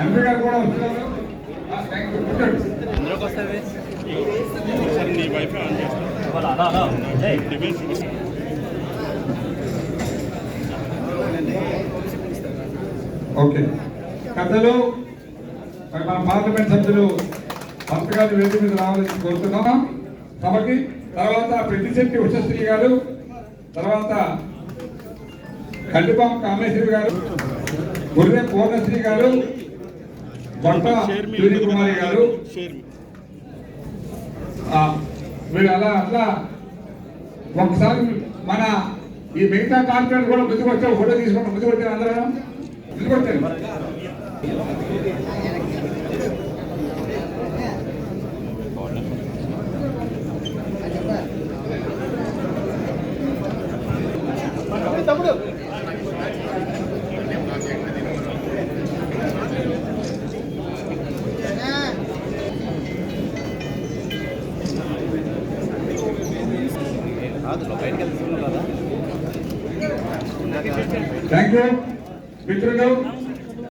MP గారు కూడా వస్తున్నారు. ఓకే పెద్దలు మన పార్లమెంట్ సభ్యులు భర్త గారి వేదిక మీద రావాలని కోరుతున్నాం సభకి. తర్వాత పెద్దిశెట్టి ఉషశ్రీ గారు, తర్వాత కండిపాం కామేశ్వరి గారు, గుర్రె పూర్ణశ్రీ గారు, బొట్ట సూర్యకుమారి గారు, వీళ్ళు అట్లా ఒకసారి మన ఈ మిగతా కార్పొరేట్ కూడా ముందుకు వచ్చారు. ఫోటో తీసుకుంటాం. ముందుకు వచ్చారు, అందరూ ముందుకు వచ్చారు. తమ్ముడు థ్యాంక్ యూ మిత్రులు.